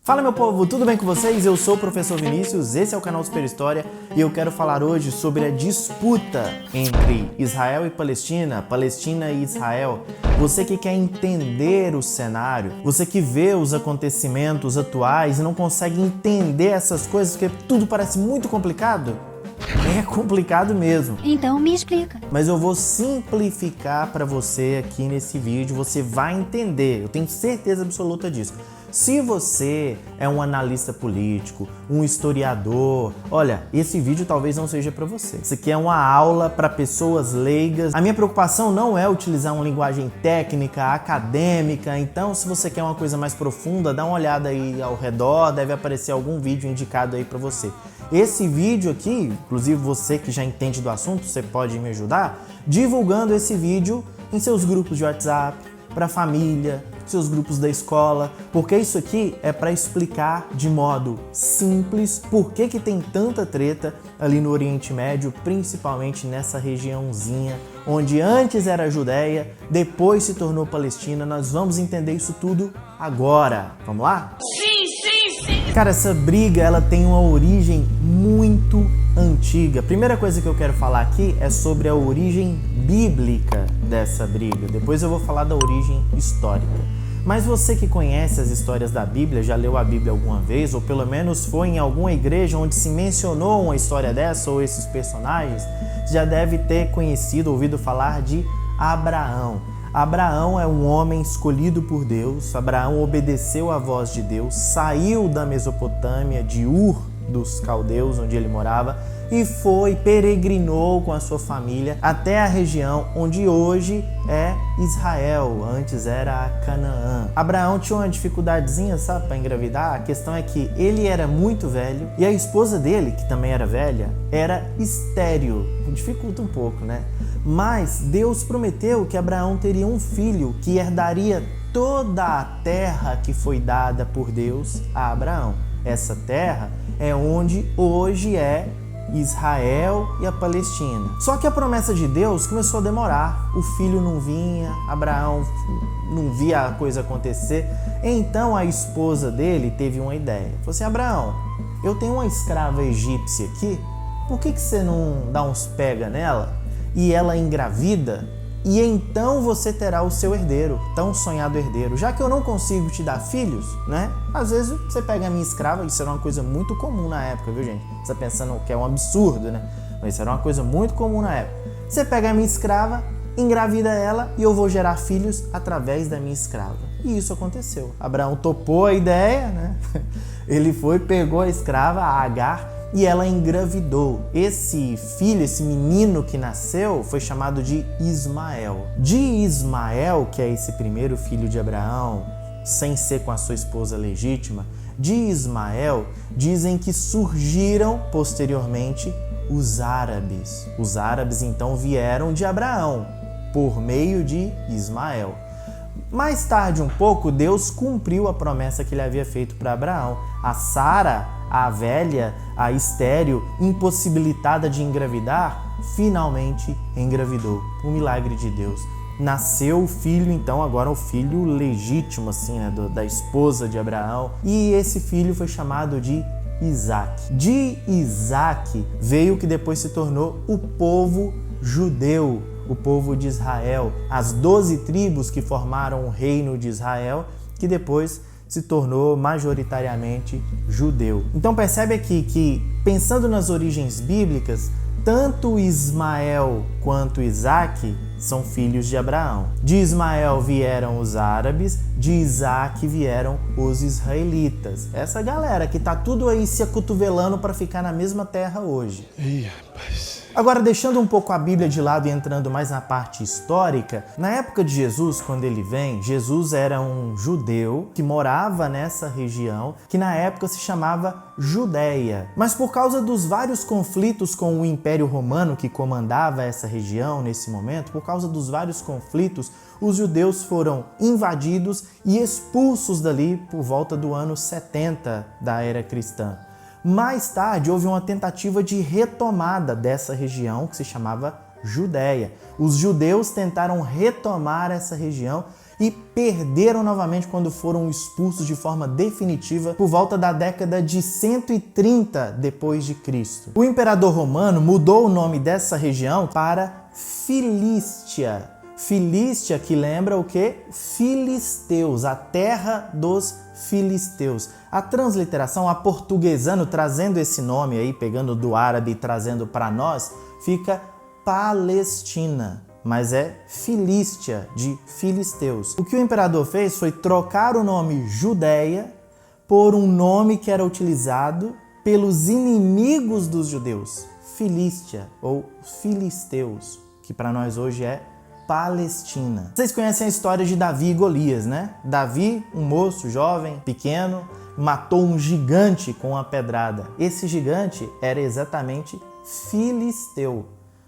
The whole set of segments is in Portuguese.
Fala meu povo, tudo bem com vocês? Eu sou o professor Vinícius, esse é o canal Super História e eu quero falar hoje sobre a disputa entre Israel e Palestina, Palestina e Israel. Você que quer entender o cenário, você que vê os acontecimentos atuais e não consegue entender essas coisas porque tudo parece muito complicado, é complicado mesmo. Então me explica. Mas eu vou simplificar para você aqui nesse vídeo, você vai entender, eu tenho certeza absoluta disso. Se você é um analista político, um historiador, olha, esse vídeo talvez não seja para você. Isso aqui é uma aula para pessoas leigas. A minha preocupação não é utilizar uma linguagem técnica, acadêmica, então se você quer uma coisa mais profunda, dá uma olhada aí ao redor, deve aparecer algum vídeo indicado aí para você. Esse vídeo aqui, inclusive você que já entende do assunto, você pode me ajudar divulgando esse vídeo em seus grupos de WhatsApp, para a família, seus grupos da escola, porque isso aqui é para explicar de modo simples por que tem tanta treta ali no Oriente Médio, principalmente nessa regiãozinha onde antes era Judéia, depois se tornou Palestina. Nós vamos entender isso tudo agora. Vamos lá? Sim, sim, sim! Cara, essa briga ela tem uma origem muito antiga. A primeira coisa que eu quero falar aqui é sobre a origem bíblica dessa briga. Depois eu vou falar da origem histórica. Mas você que conhece as histórias da Bíblia, já leu a Bíblia alguma vez, ou pelo menos foi em alguma igreja onde se mencionou uma história dessa ou esses personagens, já deve ter conhecido, ouvido falar de Abraão. Abraão é um homem escolhido por Deus. Abraão obedeceu à voz de Deus, saiu da Mesopotâmia, de Ur dos caldeus, onde ele morava, e peregrinou com a sua família até a região onde hoje é Israel, antes era Canaã. Abraão tinha uma dificuldadezinha, sabe, para engravidar. A questão é que ele era muito velho e a esposa dele, que também era velha, era estéril. Dificulta um pouco, né? Mas Deus prometeu que Abraão teria um filho que herdaria toda a terra que foi dada por Deus a Abraão. Essa terra é onde hoje é Israel e a Palestina. Só que a promessa de Deus começou a demorar. O filho não vinha, Abraão não via a coisa acontecer. Então a esposa dele teve uma ideia. Falou assim: Abraão, eu tenho uma escrava egípcia aqui, por que você não dá uns pega nela e ela engravida? E então você terá o seu herdeiro, tão sonhado herdeiro. Já que eu não consigo te dar filhos, né? Às vezes você pega a minha escrava, isso era uma coisa muito comum na época, viu, gente? Você tá pensando que é um absurdo, né? Mas isso era uma coisa muito comum na época. Você pega a minha escrava, engravida ela e eu vou gerar filhos através da minha escrava. E isso aconteceu. Abraão topou a ideia, né? Ele foi, pegou a escrava, a Agar, e ela engravidou. Esse filho, esse menino que nasceu, foi chamado de Ismael. De Ismael, que é esse primeiro filho de Abraão, sem ser com a sua esposa legítima, de Ismael dizem que surgiram posteriormente os árabes. Os árabes então vieram de Abraão por meio de Ismael. Mais tarde um pouco, Deus cumpriu a promessa que ele havia feito para Abraão. A Sara, a velha, a estéril, impossibilitada de engravidar, finalmente engravidou. O milagre de Deus. Nasceu o filho, então agora o filho legítimo, assim, né, da esposa de Abraão. E esse filho foi chamado de Isaac. De Isaac veio o que depois se tornou o povo judeu, o povo de Israel, as 12 tribos que formaram o reino de Israel, que depois se tornou majoritariamente judeu. Então percebe aqui que, pensando nas origens bíblicas, tanto Ismael quanto Isaac são filhos de Abraão. De Ismael vieram os árabes, de Isaac vieram os israelitas. Essa galera que tá tudo aí se acotovelando para ficar na mesma terra hoje. Ih, rapaz. Agora, deixando um pouco a Bíblia de lado e entrando mais na parte histórica, na época de Jesus, quando ele vem, Jesus era um judeu que morava nessa região, que na época se chamava Judéia. Mas por causa dos vários conflitos com o Império Romano que comandava essa região nesse momento, por causa dos vários conflitos, os judeus foram invadidos e expulsos dali por volta do ano 70 da era cristã. Mais tarde, houve uma tentativa de retomada dessa região que se chamava Judéia. Os judeus tentaram retomar essa região e perderam novamente quando foram expulsos de forma definitiva por volta da década de 130 depois de Cristo. O imperador romano mudou o nome dessa região para Filístia. Filístia, que lembra o quê? Filisteus, a terra dos filisteus. A transliteração, aportuguesando, trazendo esse nome aí, pegando do árabe e trazendo para nós, fica Palestina, mas é Filístia, de filisteus. O que o imperador fez foi trocar o nome Judéia por um nome que era utilizado pelos inimigos dos judeus, Filístia ou filisteus, que para nós hoje é Palestina. Vocês conhecem a história de Davi e Golias, né? Davi, um moço jovem, pequeno, matou um gigante com uma pedrada. Esse gigante era exatamente filisteu.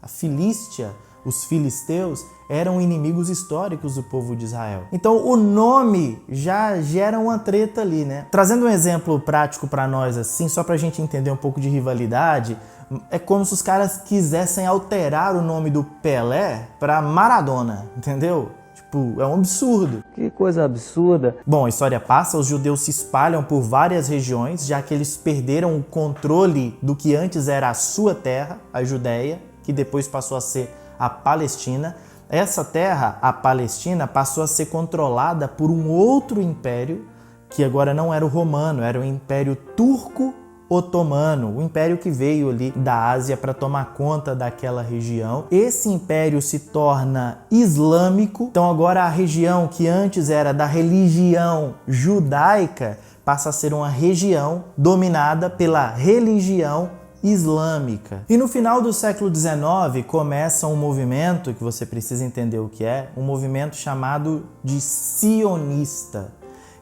A Filístia, os filisteus, eram inimigos históricos do povo de Israel. Então o nome já gera uma treta ali, né? Trazendo um exemplo prático para nós, assim, só pra gente entender um pouco de rivalidade, é como se os caras quisessem alterar o nome do Pelé para Maradona, entendeu? Tipo, é um absurdo. Que coisa absurda. Bom, a história passa, os judeus se espalham por várias regiões, já que eles perderam o controle do que antes era a sua terra, a Judéia, que depois passou a ser a Palestina. Essa terra, a Palestina, passou a ser controlada por um outro império, que agora não era o romano, era o Império Turco-Otomano, o império que veio ali da Ásia para tomar conta daquela região. Esse império se torna islâmico, então agora a região que antes era da religião judaica passa a ser uma região dominada pela religião islâmica. E no final do século XIX começa um movimento que você precisa entender o que é, um movimento chamado de sionista.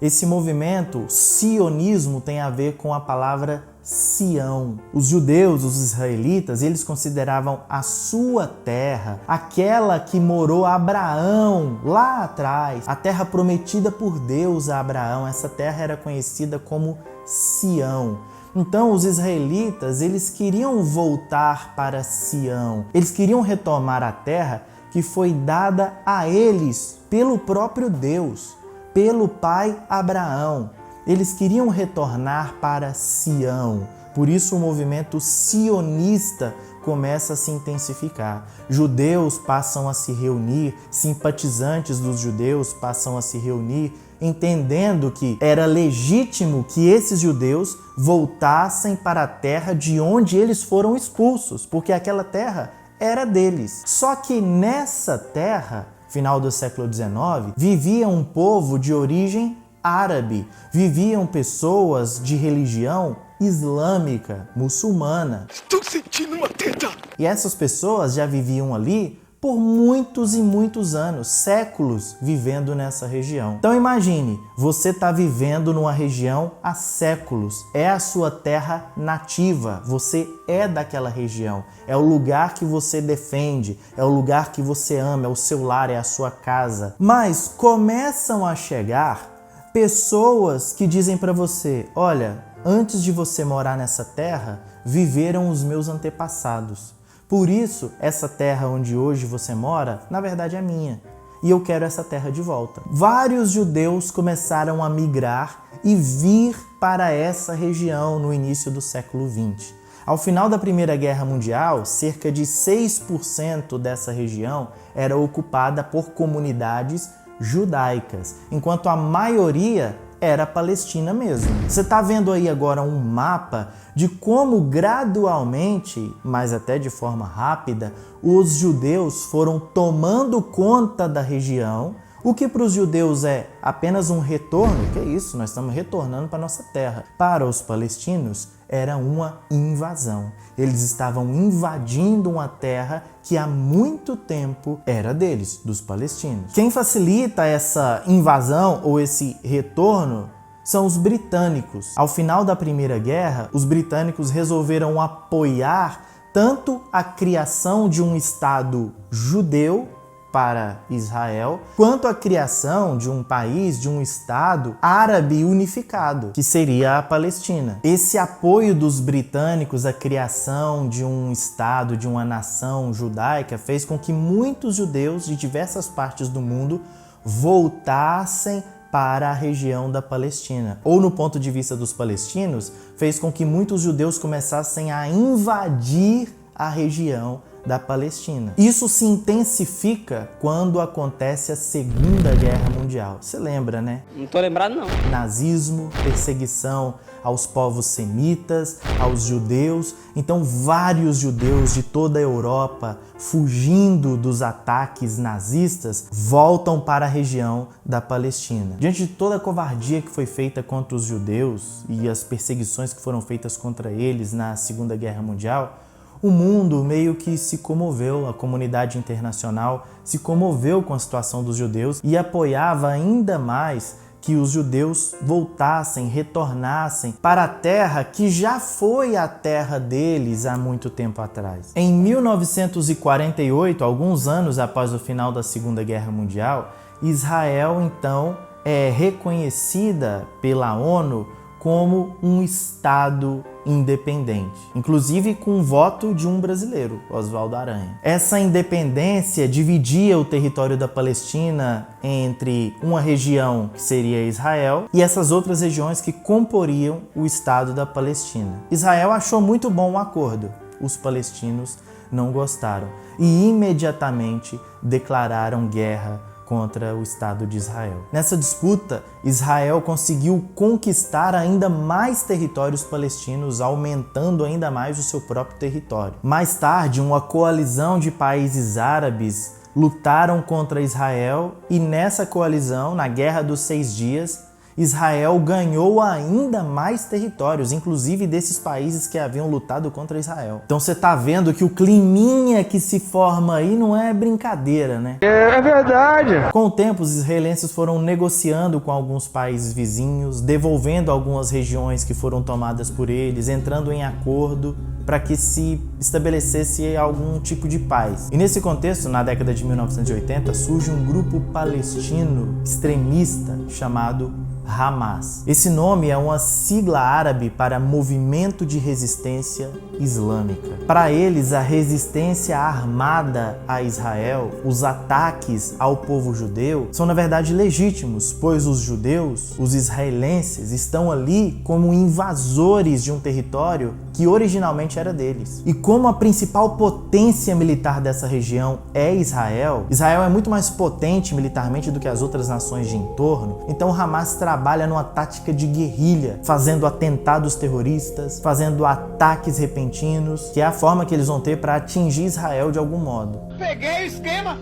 Esse movimento, sionismo, tem a ver com a palavra Sião. Os judeus, os israelitas, eles consideravam a sua terra, aquela que morou Abraão lá atrás, a terra prometida por Deus a Abraão. Essa terra era conhecida como Sião. Então os israelitas, eles queriam voltar para Sião. Eles queriam retomar a terra que foi dada a eles pelo próprio Deus, pelo pai Abraão. Eles queriam retornar para Sião. Por isso o movimento sionista começa a se intensificar. Judeus passam a se reunir, simpatizantes dos judeus passam a se reunir, entendendo que era legítimo que esses judeus voltassem para a terra de onde eles foram expulsos, porque aquela terra era deles. Só que nessa terra, final do século XIX, vivia um povo de origem árabe, viviam pessoas de religião islâmica, muçulmana. Estou sentindo uma teta! E essas pessoas já viviam ali por muitos e muitos anos, séculos vivendo nessa região. Então imagine, você está vivendo numa região há séculos, é a sua terra nativa, você é daquela região, é o lugar que você defende, é o lugar que você ama, é o seu lar, é a sua casa. Mas começam a chegar pessoas que dizem para você, olha, antes de você morar nessa terra, viveram os meus antepassados. Por isso, essa terra onde hoje você mora, na verdade é minha. E eu quero essa terra de volta. Vários judeus começaram a migrar e vir para essa região no início do século XX. Ao final da Primeira Guerra Mundial, cerca de 6% dessa região era ocupada por comunidades judaicas, enquanto a maioria era Palestina mesmo. Você está vendo aí agora um mapa de como gradualmente, mas até de forma rápida, os judeus foram tomando conta da região, o que para os judeus é apenas um retorno, que é isso, nós estamos retornando para a nossa terra. Para os palestinos era uma invasão. Eles estavam invadindo uma terra que há muito tempo era deles, dos palestinos. Quem facilita essa invasão ou esse retorno são os britânicos. Ao final da Primeira Guerra, os britânicos resolveram apoiar tanto a criação de um Estado judeu para Israel, quanto a criação de um país, de um Estado árabe unificado, que seria a Palestina. Esse apoio dos britânicos à criação de um Estado, de uma nação judaica, fez com que muitos judeus de diversas partes do mundo voltassem para a região da Palestina. Ou, no ponto de vista dos palestinos, fez com que muitos judeus começassem a invadir a região da Palestina. Isso se intensifica quando acontece a Segunda Guerra Mundial. Você lembra, né? Não tô lembrado, não. Nazismo, perseguição aos povos semitas, aos judeus. Então, vários judeus de toda a Europa, fugindo dos ataques nazistas, voltam para a região da Palestina. Diante de toda a covardia que foi feita contra os judeus e as perseguições que foram feitas contra eles na Segunda Guerra Mundial, o mundo meio que se comoveu, a comunidade internacional se comoveu com a situação dos judeus e apoiava ainda mais que os judeus voltassem, retornassem para a terra que já foi a terra deles há muito tempo atrás. Em 1948, alguns anos após o final da Segunda Guerra Mundial, Israel então é reconhecida pela ONU como um Estado independente, inclusive com o voto de um brasileiro, Oswaldo Aranha. Essa independência dividia o território da Palestina entre uma região que seria Israel e essas outras regiões que comporiam o Estado da Palestina. Israel achou muito bom o acordo, os palestinos não gostaram e imediatamente declararam guerra contra o Estado de Israel. Nessa disputa, Israel conseguiu conquistar ainda mais territórios palestinos, aumentando ainda mais o seu próprio território. Mais tarde, uma coalizão de países árabes lutaram contra Israel e nessa coalizão, na Guerra dos 6 Dias, Israel ganhou ainda mais territórios, inclusive desses países que haviam lutado contra Israel. Então você tá vendo que o climinha que se forma aí não é brincadeira, né? É verdade. Com o tempo, os israelenses foram negociando com alguns países vizinhos, devolvendo algumas regiões que foram tomadas por eles, entrando em acordo para que se estabelecesse algum tipo de paz. E nesse contexto, na década de 1980, surge um grupo palestino extremista chamado Hamas. Esse nome é uma sigla árabe para Movimento de Resistência Islâmica. Para eles, a resistência armada a Israel, os ataques ao povo judeu, são na verdade legítimos, pois os judeus, os israelenses, estão ali como invasores de um território que originalmente era deles. E como a principal potência militar dessa região é Israel, Israel é muito mais potente militarmente do que as outras nações de entorno, então Hamas trabalha numa tática de guerrilha, fazendo atentados terroristas, fazendo ataques repentinos, que é a forma que eles vão ter para atingir Israel de algum modo. Peguei o esquema!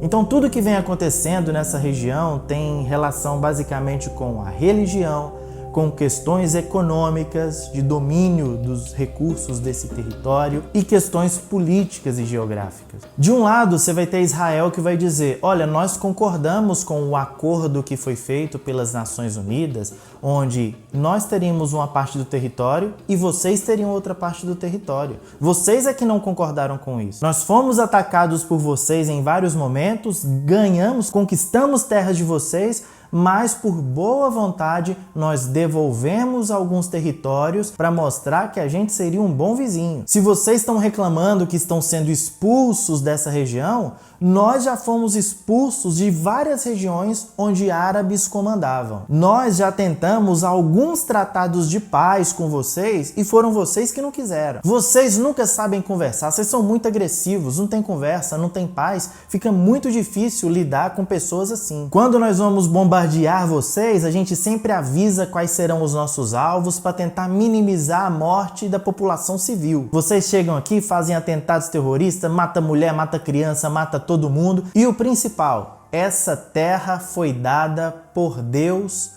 Então tudo que vem acontecendo nessa região tem relação basicamente com a religião, com questões econômicas, de domínio dos recursos desse território e questões políticas e geográficas. De um lado, você vai ter Israel que vai dizer, olha, nós concordamos com o acordo que foi feito pelas Nações Unidas, onde nós teríamos uma parte do território e vocês teriam outra parte do território. Vocês é que não concordaram com isso. Nós fomos atacados por vocês em vários momentos, ganhamos, conquistamos terras de vocês, mas por boa vontade nós devolvemos alguns territórios para mostrar que a gente seria um bom vizinho. Se vocês estão reclamando que estão sendo expulsos dessa região, nós já fomos expulsos de várias regiões onde árabes comandavam. Nós já tentamos alguns tratados de paz com vocês e foram vocês que não quiseram. Vocês nunca sabem conversar, vocês são muito agressivos, não tem conversa, não tem paz, fica muito difícil lidar com pessoas assim. Quando nós vamos bombardear vocês, a gente sempre avisa quais serão os nossos alvos para tentar minimizar a morte da população civil. Vocês chegam aqui, fazem atentados terroristas, mata mulher, mata criança, mata todo mundo. E o principal, essa terra foi dada por Deus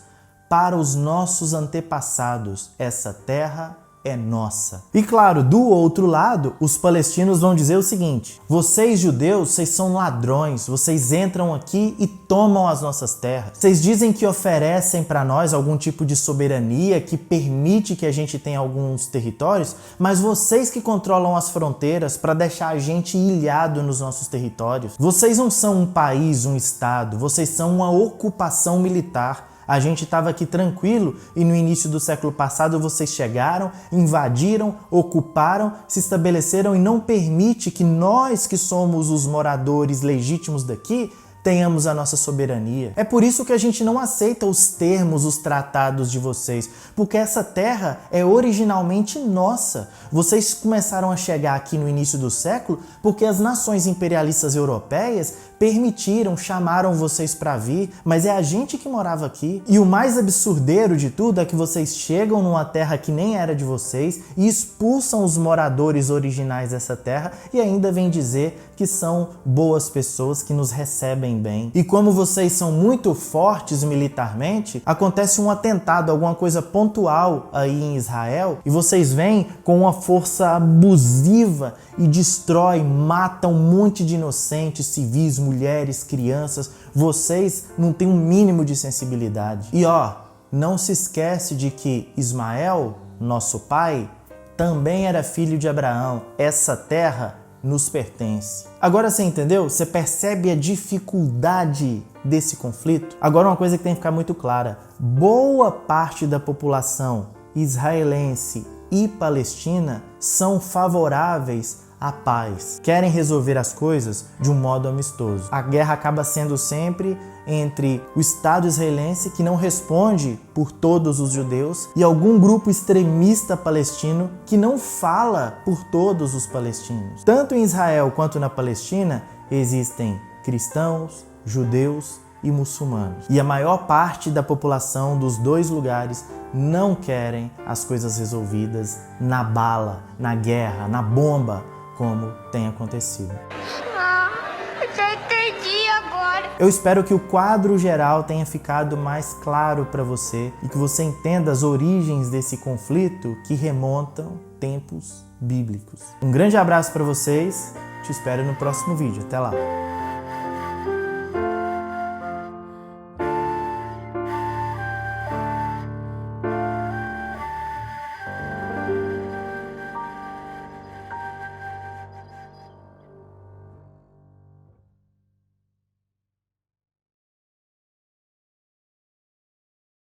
para os nossos antepassados. Essa terra é nossa. E claro, do outro lado, os palestinos vão dizer o seguinte: vocês judeus, vocês são ladrões, vocês entram aqui e tomam as nossas terras. Vocês dizem que oferecem para nós algum tipo de soberania que permite que a gente tenha alguns territórios, mas vocês que controlam as fronteiras para deixar a gente ilhado nos nossos territórios. Vocês não são um país, um estado, vocês são uma ocupação militar. A gente estava aqui tranquilo e no início do século passado vocês chegaram, invadiram, ocuparam, se estabeleceram e não permite que nós que somos os moradores legítimos daqui tenhamos a nossa soberania. É por isso que a gente não aceita os termos, os tratados de vocês, porque essa terra é originalmente nossa. Vocês começaram a chegar aqui no início do século porque as nações imperialistas europeias permitiram, chamaram vocês para vir, mas é a gente que morava aqui. E o mais absurdeiro de tudo é que vocês chegam numa terra que nem era de vocês e expulsam os moradores originais dessa terra e ainda vêm dizer que são boas pessoas que nos recebem bem. E como vocês são muito fortes militarmente, acontece um atentado, alguma coisa pontual aí em Israel, e vocês vêm com uma força abusiva e destrói, matam um monte de inocentes, civis, mulheres, crianças. Vocês não têm um mínimo de sensibilidade. E não se esquece de que Ismael, nosso pai, também era filho de Abraão. Essa terra nos pertence. Agora você entendeu? Você percebe a dificuldade desse conflito? Agora uma coisa que tem que ficar muito clara. Boa parte da população israelense e palestina são favoráveis à paz. Querem resolver as coisas de um modo amistoso. A guerra acaba sendo sempre entre o Estado israelense, que não responde por todos os judeus, e algum grupo extremista palestino que não fala por todos os palestinos. Tanto em Israel quanto na Palestina existem cristãos, judeus e muçulmanos. E a maior parte da população dos dois lugares não querem as coisas resolvidas na bala, na guerra, na bomba, como tem acontecido. Eu já entendi agora. Eu espero que o quadro geral tenha ficado mais claro para você e que você entenda as origens desse conflito que remontam tempos bíblicos. Um grande abraço para vocês, te espero no próximo vídeo. Até lá!